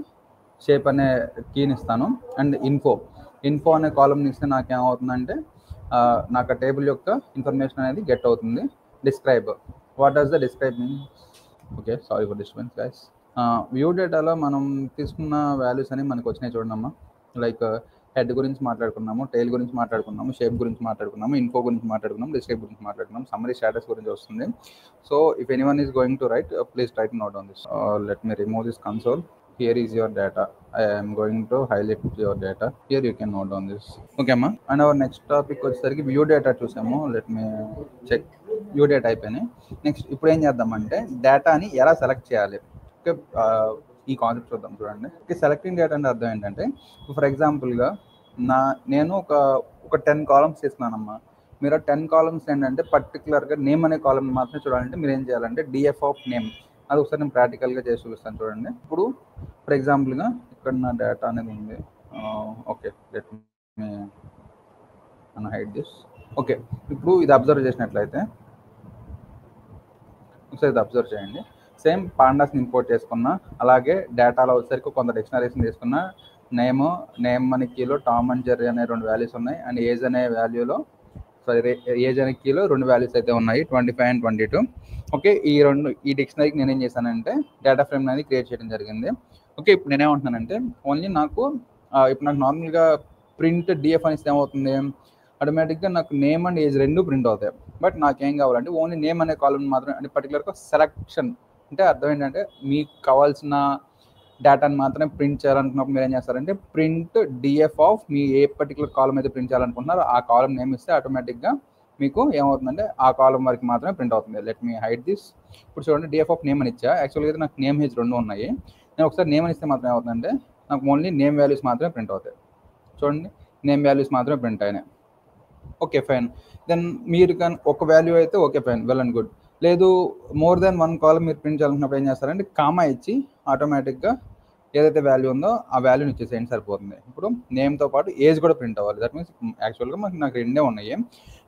షేప్ అనే కీని ఇస్తాను. అండ్ ఇన్ఫో అనే కాలమ్ని ఇస్తే నాకేమవుతుందంటే నాకు ఆ టేబుల్ యొక్క ఇన్ఫర్మేషన్ అనేది గెట్ అవుతుంది. Describe. What does the describe mean? Okay. Sorry for disturbance guys. View డేటాలో మనం తీసుకున్న వాల్యూస్ అనేవి మనకు వచ్చినాయి చూడండమ్మా. లైక్ హెడ్ గురించి మాట్లాడుకున్నాము, టెయిల్ గురించి మాట్లాడుకున్నాము, షేప్ గురించి మాట్లాడుకున్నాము, ఇన్ఫో గురించి మాట్లాడుకున్నాము, డిస్క్రైబ్ గురించి మాట్లాడుకున్నాము, సమ్మరీ స్టేటస్ గురించి వస్తుంది. So if anyone is going to right please right note on this. Let me remove this console. Here is your data. I am going to highlight your data. Here you can note on this. Okay అమ్మా. And our next topic వచ్చేసరికి view data చూసాము. Let me check. View data అయిపోయినాయి. Next ఇప్పుడు ఏం చేద్దామంటే డేటాని ఎలా select చేయాలి. ఓకే. ఈ కాన్సెప్ట్ చూద్దాం చూడండి. ఓకే. సెలెక్టింగ్ డేటా అంటే అర్థం ఏంటంటే ఫర్ ఎగ్జాంపుల్గా నేను ఒక 10 కాలమ్స్ తీసుకున్నానమ్మా. మీరు 10 కాలమ్స్ ఏంటంటే పర్టికులర్గా నేమ్ అనే కాలమ్ మాత్రమే చూడాలంటే మీరు ఏం చేయాలంటే డిఎఫ్ ఆఫ్ నేమ్ అది ఒకసారి నేను ప్రాక్టికల్గా చేసి చూపిస్తాను చూడండి. ఇప్పుడు ఫర్ ఎగ్జాంపుల్గా ఇక్కడ నా డేటా అనేది ఉంది. Okay. Let me hide this. Okay. ఇప్పుడు ఇది అబ్జర్వ్ చేసినట్లయితే సో ఇది అబ్జర్వ్ చేయండి. సేమ్ పాండాస్ని ఇంపోర్ట్ చేసుకున్నా, అలాగే డేటాలో వచ్చేసరికి కొంత డిక్షనరీస్ని తీసుకున్నా, నేమ్ అనే కీలో టామ్ అండ్ జెర్రీ అనే 2 వాల్యూస్ ఉన్నాయి, అండ్ ఏజ్ అనే వాల్యూలో ఏజ్ అనే కీలో 2 వాల్యూస్ అయితే ఉన్నాయి, 25 అండ్ 22. ఓకే, ఈ డిక్షనరీకి నేనేం చేశానంటే డేటా ఫ్రేమ్ అనేది క్రియేట్ చేయడం జరిగింది. ఓకే, ఇప్పుడు నేనేమంటున్నానంటే ఓన్లీ నాకు ఇప్పుడు నాకు నార్మల్గా ప్రింట్ డిఎఫ్ అనేసి ఏమవుతుంది, ఆటోమేటిక్గా నాకు నేమ్ అండ్ ఏజ్ 2 ప్రింట్ అవుతాయి. బట్ నాకేం కావాలంటే ఓన్లీ నేమ్ అనే కాలం మాత్రం, అంటే పర్టికులర్గా సెలక్షన్ అంటే అర్థం ఏంటంటే మీకు కావాల్సిన డేటాని మాత్రమే ప్రింట్ చేయాలనుకున్నప్పుడు మీరు ఏం చేస్తారంటే ప్రింట్ డిఎఫ్ ఆఫ్ మీ ఏ పర్టికులర్ కాలం అయితే ప్రింట్ చేయాలనుకుంటున్నారో ఆ కాలం నేమ్ ఇస్తే ఆటోమేటిక్గా మీకు ఏమవుతుందంటే ఆ కాలం వరకు మాత్రమే ప్రింట్ అవుతుంది. Let me hide this. ఇప్పుడు చూడండి, డిఎఫ్ ఆఫ్ నేమ్ అని ఇచ్చా. యాక్చువల్గా అయితే నాకు నేమ్ ఏజ్ 2 ఉన్నాయి. నేను ఒకసారి నేమ్ అని ఇస్తే మాత్రం ఏమవుతుందంటే నాకు ఓన్లీ నేమ్ వాల్యూస్ మాత్రమే ప్రింట్ అవుతాయి. చూడండి, నేమ్ వాల్యూస్ మాత్రమే ప్రింట్ అయినాయి. Okay fine. దెన్ మీరు కానీ ఒక వాల్యూ అయితే okay fine, well and good. లేదు మోర్ దెన్ 1 కాలం మీరు ప్రింట్ చేయాలనుకున్నప్పుడు ఏం చేస్తారంటే కామా ఇచ్చి ఆటోమేటిక్గా ఏదైతే వాల్యూ ఉందో ఆ వాల్యూని ఇచ్చేసేయండి, సరిపోతుంది. ఇప్పుడు నేమ్తో పాటు ఏజ్ కూడా ప్రింట్ అవ్వాలి. దట్ మీన్స్ యాక్చువల్గా నాకు 2 ఉన్నాయి.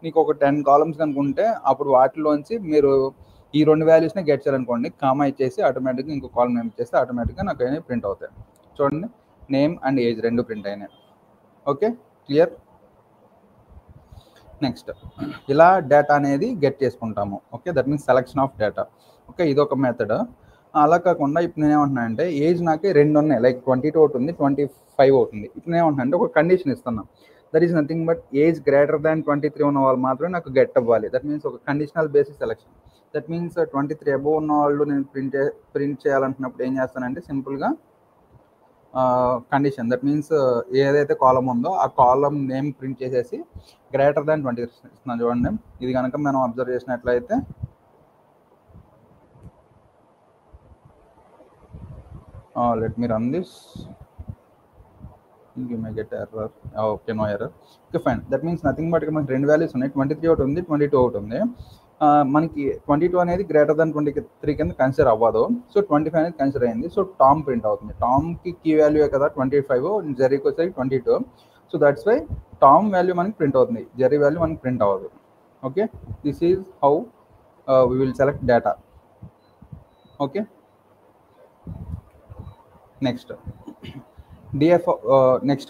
నీకు ఒక 10 కాలమ్స్ కనుకుంటే అప్పుడు వాటిలోంచి మీరు ఈ 2 వాల్యూస్ని గెట్ చేయాలనుకోండి, కామా ఇచ్చేసి ఆటోమేటిక్గా ఇంకో కాలం నేమ్ ఇచ్చేస్తే ఆటోమేటిక్గా నాకు అనేది ప్రింట్ అవుతాయి. చూడండి, నేమ్ అండ్ ఏజ్ 2 ప్రింట్ అయినాయి. Okay, clear. నెక్స్ట్ ఇలా డేటా అనేది గెట్ చేసుకుంటాము. Okay, that means selection of data. Okay, ఇదొక మెథడ్. అలా కాకుండా ఇప్పుడు నేనేమంటున్నానంటే ఏజ్ నాకు 2 ఉన్నాయి, లైక్ 22 ఒకటి ఉంది, 25 ఒకటి ఉంది. ఇప్పుడు నేనేమంటున్నానంటే ఒక కండిషన్ ఇస్తున్నాను. That is nothing but age greater than 23 ఉన్న వాళ్ళు మాత్రమే నాకు గెట్ అవ్వాలి. దట్ మీన్స్ ఒక conditional basis selection. That means 23 above ఉన్న వాళ్ళు నేను ప్రింట్ చేయాలనుకున్నప్పుడు ఏం చేస్తానంటే సింపుల్గా కండిషన్, దట్ మీన్స్ ఏదైతే కాలం ఉందో ఆ కాలం నేమ్ ప్రింట్ చేసేసి గ్రేటర్ దాన్ 20 ఇస్తున్నాను. చూడండి, ఇది కనుక మనం అబ్జర్వ్ చేసినట్లయితే let me run this. You may get error. Okay, no error. Okay, fine. That means nothing but ఇక్కడ మనకి 2 వాల్యూస్ ఉన్నాయి, 23 ఒకటి ఉంది, 22 ఒకటి ఉంది. మనకి 22 అనేది గ్రేటర్ దాన్ 23 కింద కన్సిడర్ అవ్వదు. సో 25 అనేది కన్సిడర్ అయింది. సో టామ్ ప్రింట్ అవుతుంది. టామ్కి కీ వాల్యూ కదా 25, జెర్రీకి వచ్చేసరికి 22. So that's why Tom value మనకి ప్రింట్ అవుతుంది, జెర్రీ వాల్యూ మనకి ప్రింట్ అవ్వదు. Okay, this is how we will select data. Okay, next DF next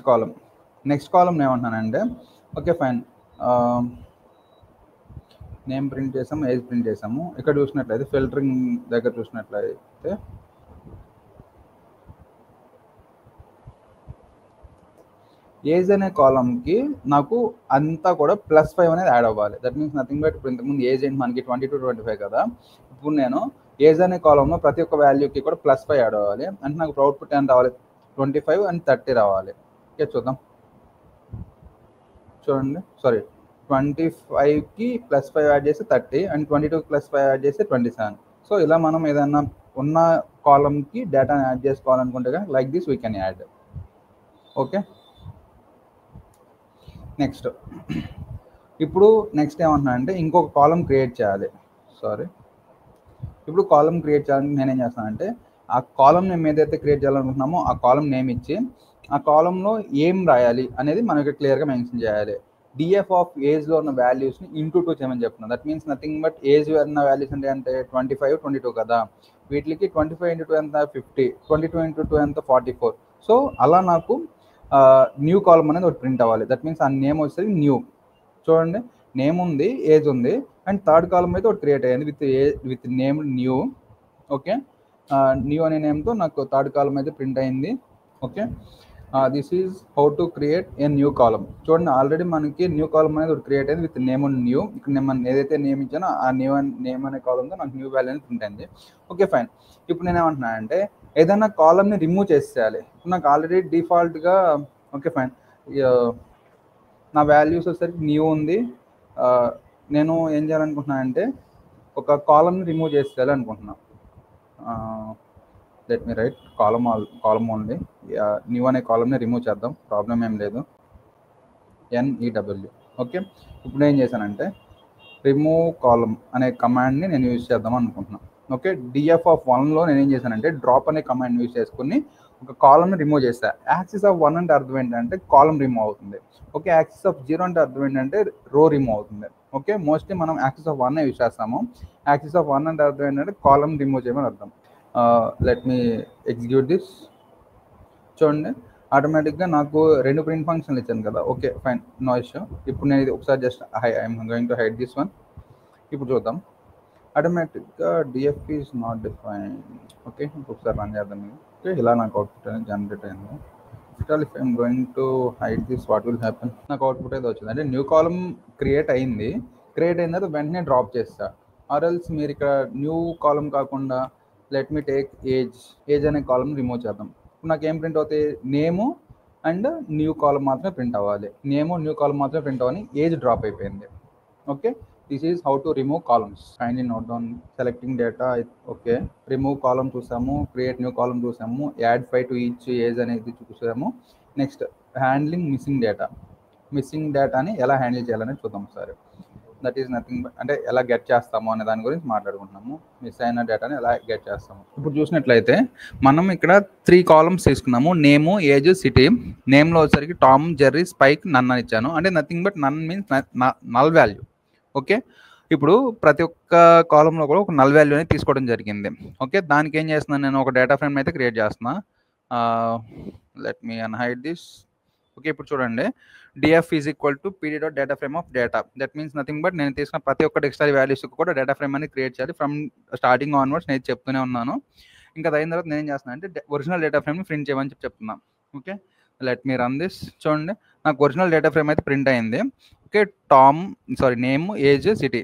column ఏమంటున్నానంటే ఓకే ఫైన్, నేమ్ ప్రింట్ చేసాము, ఏజ్ ప్రింట్ చేసాము. ఇక్కడ చూసినట్లయితే ఫిల్టరింగ్ దగ్గర చూసినట్లయితే ఏజ్ అనే కాలంకి నాకు అంతా కూడా +5 అనేది యాడ్ అవ్వాలి. దట్ మీన్స్ నథింగ్ బట్ ఇప్పుడు ఇంతకుముందు ఏజ్ ఏంటి మనకి 22, 25 కదా. ఇప్పుడు నేను ఏజ్ అనే కాలంలో ప్రతి ఒక్క వాల్యూకి కూడా +5 యాడ్ అవ్వాలి. అంటే నాకు అవుట్పుట్ ఎంత రావాలి, 25 అండ్ 30 రావాలి. ఓకే, చూద్దాం. చూడండి, సారీ, 25కి +5 యాడ్ చేసి 30 అండ్ 22కి +5 యాడ్ చేసి 27. సో ఇలా మనం ఏదన్నా ఉన్న కాలంకి డేటాని యాడ్ చేసుకోవాలనుకుంటే కనుక like this we can add. Okay, next ఇప్పుడు నెక్స్ట్ ఏమంటున్నా అంటే ఇంకొక కాలం క్రియేట్ చేయాలి. ఇప్పుడు కాలం క్రియేట్ చేయాలని నేనేం చేస్తానంటే ఆ కాలం నేమ్ ఏదైతే క్రియేట్ చేయాలనుకుంటున్నామో ఆ కాలం నేమ్ ఇచ్చి ఆ కాలంలో ఏం రాయాలి అనేది మనకి క్లియర్గా మెన్షన్ చేయాలి. డిఎఫ్ ఆఫ్ ఏజ్లో ఉన్న వాల్యూస్ని ఇంటూ 2 చేయమని చెప్తున్నాను. That means nothing but age ఉన్న వాల్యూస్ అంటే 25, 22 కదా. వీటికి 25 × 2 ఎంత 50, 22 × 2 ఎంత 44. సో అలా నాకు న్యూ కాలం అనేది ఒకటి ప్రింట్ అవ్వాలి. దట్ మీన్స్ ఆ నేమ్ వచ్చేసరికి న్యూ. చూడండి, నేమ్ ఉంది, ఏజ్ ఉంది, అండ్ థర్డ్ కాలం అయితే ఒకటి క్రియేట్ అయ్యింది with name new. Okay, new అనే నేమ్తో నాకు థర్డ్ కాలం అయితే ప్రింట్ అయింది. Okay, this is how to create a new కాలం. చూడండి, ఆల్రెడీ మనకి న్యూ కాలం అనేది ఒకటి క్రియేట్ అయింది విత్ నేమ్ న్యూ. ఇక్కడ నేను ఏదైతే నేమ్ ఇచ్చానో ఆ నేమ్ అనే కాలంతో నాకు న్యూ వాల్యూ అనేది ప్రింట్ అయింది. Okay fine. ఇప్పుడు నేను ఏమంటున్నా అంటే ఏదైనా కాలంని రిమూవ్ చేసేయాలి. నాకు ఆల్రెడీ డిఫాల్ట్గా ఓకే ఫైన్ నా వాల్యూస్ వచ్చేసరికి న్యూ ఉంది. నేను ఏం చేయాలనుకుంటున్నాను అంటే ఒక కాలంని రిమూవ్ చేసేయాలి అనుకుంటున్నాను. లెట్ మీ రైట్ కాలం ఓన్లీ. న్యూ అనే కాలంని రిమూవ్ చేద్దాం, ప్రాబ్లం ఏం లేదు. NEW. ఓకే, ఇప్పుడు ఏం చేశానంటే రిమూవ్ కాలం అనే కమాండ్ని నేను యూజ్ చేద్దాం అనుకుంటున్నాను. ఓకే, డిఎఫ్ ఆఫ్ 1లో నేను ఏం చేశానంటే డ్రాప్ అనే కమాండ్ యూజ్ చేసుకుని ఒక కాలంని రిమూవ్ చేస్తాను. యాక్సిస్ ఆఫ్ 1 అంటే అర్థం ఏంటంటే కాలం రిమూవ్ అవుతుంది. ఓకే, యాక్సిస్ ఆఫ్ 0 అంటే అర్థం ఏంటంటే రో రిమూవ్ అవుతుంది. ఓకే, మోస్ట్లీ మనం యాక్సిస్ ఆఫ్ 1 యూజ్ చేస్తాము. యాక్సిస్ ఆఫ్ 1 అంటే అర్థం ఏంటంటే కాలం రిమూవ్ చేయమని అర్థం. Let me execute this. చూడండి, ఆటోమేటిక్గా నాకు 2 ప్రింట్ ఫంక్షన్లు ఇచ్చాను కదా. Okay fine, no issue. ఇప్పుడు నేను ఇది ఒకసారి just I'm going to hide this one. ఇప్పుడు చూద్దాం, ఆటోమేటిక్గా DF is not define. Okay, ఒకసారి రన్ చేద్దాం. ఓకే, ఇలా నాకు అవుట్పుట్ అనేది జనరేట్ అయింది. If I'm going to hide this, what will happen? నాకు అవుట్పుట్ అయితే వచ్చింది, అంటే న్యూ కాలం క్రియేట్ అయింది. క్రియేట్ అయిన తర్వాత వెంటనే డ్రాప్ చేస్తా. ఆర్ ఎల్స్ మీరు ఇక్కడ న్యూ కాలం కాకుండా లెట్ మీ టేక్ ఏజ్ అనే కాలం రిమూవ్ చేద్దాం. ఇప్పుడు నాకు ఏం ప్రింట్ అవుతాయి? నేము అండ్ న్యూ కాలం మాత్రమే ప్రింట్ అవ్వాలి. నేము న్యూ కాలం మాత్రమే ప్రింట్ అవ్వాలి. ఏజ్ డ్రాప్ అయిపోయింది. Okay, this is how to remove columns. Kindly note down. Selecting data. Okay, remove column చూసాము, క్రియేట్ న్యూ కాలం చూసాము, యాడ్ 5 టు ఈచ్ ఏజ్ అనేది చూసాము. నెక్స్ట్ హ్యాండ్లింగ్ మిస్సింగ్ డేటాని ఎలా హ్యాండిల్ చేయాలనేది చూద్దాం ఒకసారి. దట్ ఈస్ నథింగ్ బట్, అంటే ఎలా గెట్ చేస్తాము అనే దాని గురించి మాట్లాడుకుంటున్నాము. మిస్ అయిన డేటాని ఎలా గెట్ చేస్తాము. ఇప్పుడు చూసినట్లయితే మనం ఇక్కడ 3 కాలమ్స్ తీసుకున్నాము. నేము, ఏజ్, సిటీ. నేమ్లో వచ్చేసరికి టామ్, జెర్రీ, స్పైక్, నన్ అని ఇచ్చాను. అంటే nothing but NaN means null value. Okay, ఇప్పుడు ప్రతి ఒక్క కాలంలో కూడా ఒక నల్ వాల్యూ అనేది తీసుకోవడం జరిగింది. ఓకే, దానికి ఏం చేస్తున్నాను, నేను ఒక డేటా ఫ్రేమ్ అయితే క్రియేట్ చేస్తున్నా. Let me unhide this. Okay, ఇప్పుడు చూడండి, DF is equal to PD dot data frame of data. That means nothing but నేను తీసుకున్న ప్రతి ఒక్క డిక్షనరీ వాల్యూస్ కూడా డేటా ఫ్రేమ్ అనేది క్రియేట్ చేయాలి. ఫ్రమ్ స్టార్టింగ్ ఆన్వర్డ్స్ నేను చెప్తూనే ఉన్నాను. ఇంకా అయిన తర్వాత నేను ఏం చేస్తున్నాను అంటే ఒరిజినల్ డేటా ఫ్రేమ్ని ప్రింట్ చేయమని చెప్తున్నాను. Okay, let me run this. చూడండి, నాకు ఒరిజినల్ డేటా ఫ్రేమ్ అయితే ప్రింట్ అయింది. Okay, name, age, city.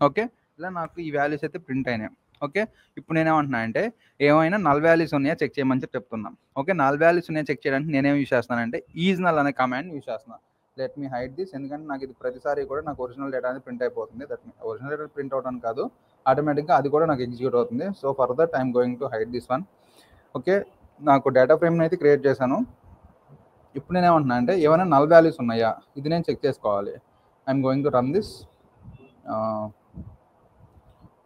Okay, ఇలా నాకు ఈ వాల్యూస్ అయితే ప్రింట్ అయినాయి. ఓకే, ఇప్పుడు నేనేమంటున్నా అంటే ఏమైనా నల్ వాల్యూస్ ఉన్నాయా చెక్ చేయమని చెప్తున్నాను. ఓకే, నల్ వాల్యూస్ ఉన్నాయా చెక్ చేయడానికి నేనేం యూజ్ చేస్తానంటే ఈజ్ నల్ అనే కమాండ్ యూజ్ చేస్తున్నాను. లెట్ మీ హైడ్ దిస్, ఎందుకంటే నాకు ఇది ప్రతిసారి కూడా నాకు ఒరిజినల్ డేటా అనేది ప్రింట్ అయిపోతుంది. That mean original data print అవడం కాదు, ఆటోమేటిక్గా అది కూడా నాకు ఎగ్జిక్యూట్ అవుతుంది. So for that I'm going to hide this one. Okay, నాకు డేటా ఫ్రేమ్ని అయితే క్రియేట్ చేశాను. ఇప్పుడు నేనేమంటున్నా అంటే ఏమైనా నల్ వాల్యూస్ ఉన్నాయా ఇది నేను చెక్ చేసుకోవాలి. I'm going to run this.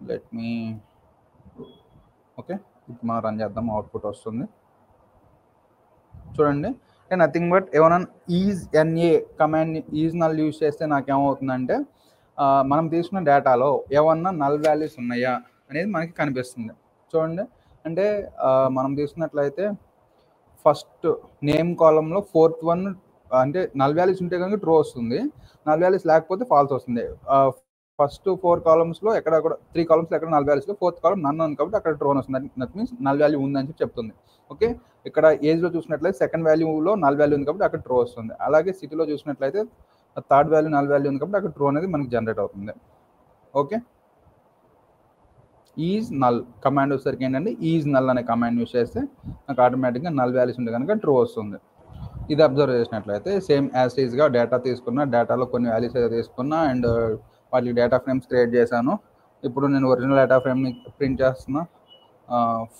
Let me okay, ఇప్పుడు మనం రన్ చేద్దాం. అవుట్పుట్ వస్తుంది చూడండి. నథింగ్ బట్ ఏమైనా is NA command is null use చేస్తే నాకేమవుతుందంటే మనం తీసుకున్న డేటాలో ఏమన్నా నల్ వాల్యూస్ ఉన్నాయా అనేది మనకి కనిపిస్తుంది. చూడండి, అంటే మనం తీసుకున్నట్లయితే ఫస్ట్ నేమ్ కాలంలో 4th వన్ అంటే నల్ వాల్యూస్ ఉంటే కనుక ట్రూ వస్తుంది, నల్ వాల్యూస్ లేకపోతే ఫాల్స్ వస్తుంది. ఫస్ట్ 4 కాలమ్స్లో ఎక్కడ కూడా 3 కాలమ్స్లో ఎక్కడ నల్ వాల్యూస్లో 4th కాలం నన్ ఉంది కాబట్టి అక్కడ ట్రూ వస్తుంది. దట్ మీన్స్ నల్ వాల్యూ ఉందని చెప్తుంది. ఓకే, ఇక్కడ ఏజ్లో చూసినట్లయితే సెకండ్ వాల్యూలో నల్ వాల్యూ ఉంది కాబట్టి అక్కడ ట్రూ వస్తుంది. అలాగే సిటీలో చూసినట్లయితే థర్డ్ వాల్యూ నల్ వాల్యూ ఉంది కాబట్టి అక్కడ ట్రూ అనేది మనకి జనరేట్ అవుతుంది. ఓకే, ఈజ్ నల్ కమాండ్ వచ్చేసరికి ఏంటంటే ఈజ్ నల్ అనే కమాండ్ యూజ్ చేస్తే నాకు ఆటోమేటిక్గా నల్ వాల్యూస్ ఉంటే కనుక ట్రూ వస్తుంది. ఇది అబ్జర్వ్ చేసినట్లయితే సేమ్ యాజ్ ఈజ్గా డేటా తీసుకున్నా, డేటాలో కొన్ని వాల్యూస్ అయితే తీసుకున్నా అండ్ వాటికి డేటా ఫ్రేమ్స్ క్రియేట్ చేశాను. ఇప్పుడు నేను ఒరిజినల్ డేటా ఫ్రేమ్ని ప్రింట్ చేస్తున్నా.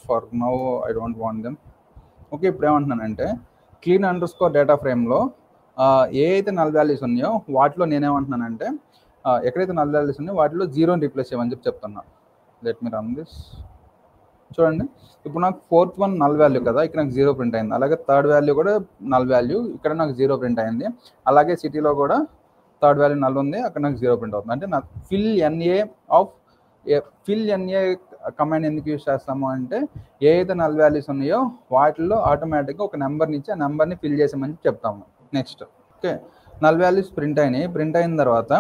For now I don't want them. Okay, ఇప్పుడు ఏమంటున్నానంటే క్లీన్ అండర్స్కోర్ డేటా ఫ్రేమ్లో ఏ అయితే నల్ వాల్యూస్ ఉన్నాయో వాటిలో నేనేమంటున్నానంటే ఎక్కడైతే నల్ వాల్యూస్ ఉన్నాయో వాటిలో 0ని రీప్లేస్ చేయమని చెప్తున్నా. Let me run this. చూడండి, ఇప్పుడు నాకు 4th వన్ నల్ వాల్యూ కదా, ఇక్కడ నాకు 0 ప్రింట్ అయింది. అలాగే థర్డ్ వాల్యూ కూడా నల్ వాల్యూ, ఇక్కడ నాకు 0 ప్రింట్ అయింది. అలాగే సిటీలో కూడా థర్డ్ వాల్యూ నల్ ఉంది, అక్కడ నాకు 0 ప్రింట్ అవుతుంది. అంటే నాకు ఫిల్ ఎన్ఏ కమాండ్ ఎందుకు యూజ్ చేస్తాము అంటే ఏ అయితే నల్ వాల్యూస్ ఉన్నాయో వాటిల్లో ఆటోమేటిక్గా ఒక నెంబర్ని ఇచ్చి ఆ నెంబర్ని ఫిల్ చేసామని చెప్తాము. Next okay, null values print అయినాయి. ప్రింట్ అయిన తర్వాత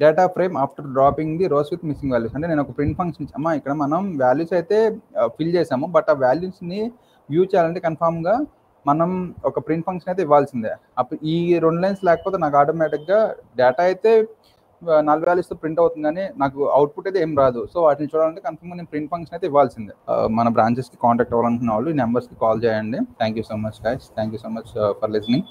data frame after dropping the rows with missing values, అంటే నేను ఒక ప్రింట్ ఫంక్షన్ ఇచ్చామా, ఇక్కడ మనం వాల్యూస్ అయితే ఫిల్ చేసాము, బట్ ఆ వాల్యూస్ని వ్యూ చేయాలంటే కన్ఫామ్గా మనం ఒక ప్రింట్ ఫంక్షన్ అయితే ఇవ్వాల్సిందే. అప్పుడు ఈ 2 లైన్స్ లేకపోతే నాకు ఆటోమేటిక్గా డేటా అయితే నల్ వాల్యూస్తో ప్రింట్ అవుతుంది కానీ నాకు అవుట్పుట్ అయితే ఏం రాదు. సో వాటిని చూడాలంటే కన్ఫర్మ్గా నేను ప్రింట్ ఫంక్షన్ అయితే ఇవ్వాల్సిందే. మన బ్రాంచెస్కి కాంటాక్ట్ అవ్వాలనుకున్న వాళ్ళు ఈ నెంబర్స్కి కాల్ చేయండి. Thank you so much guys, thank you so much for listening.